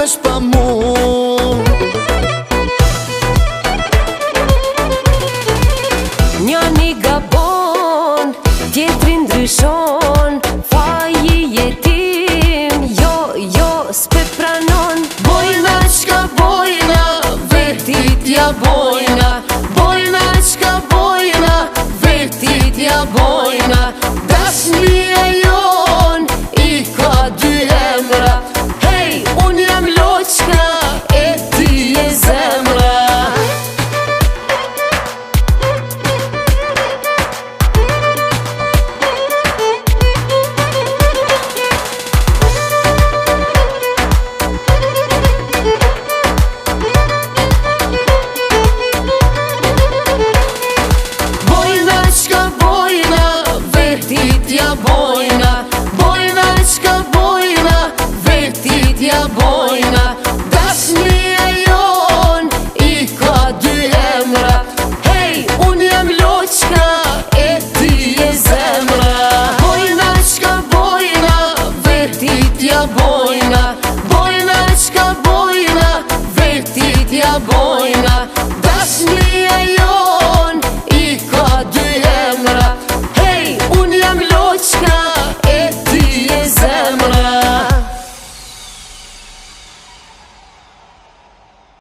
shambesh pa mu. Njani gabon, tjetri ndryshon, faji jetim, jo, s'pe pranon. Bojna qka bojna, vetit ja bojna. Bojna qka bojna, vetit ja bojna. Dashnia jon i ka dy emra. Hej, unë jam loqka e ti je zemra. Bojna qka bojna, vetit ja bojna. Dashnia jon i ka dy emra. Hej, unë jam loqka e ti je zemra. Bojna qka bojna, vetit ja bojna. Bojna qka bojna, vetit ja bojna. Dashnia jon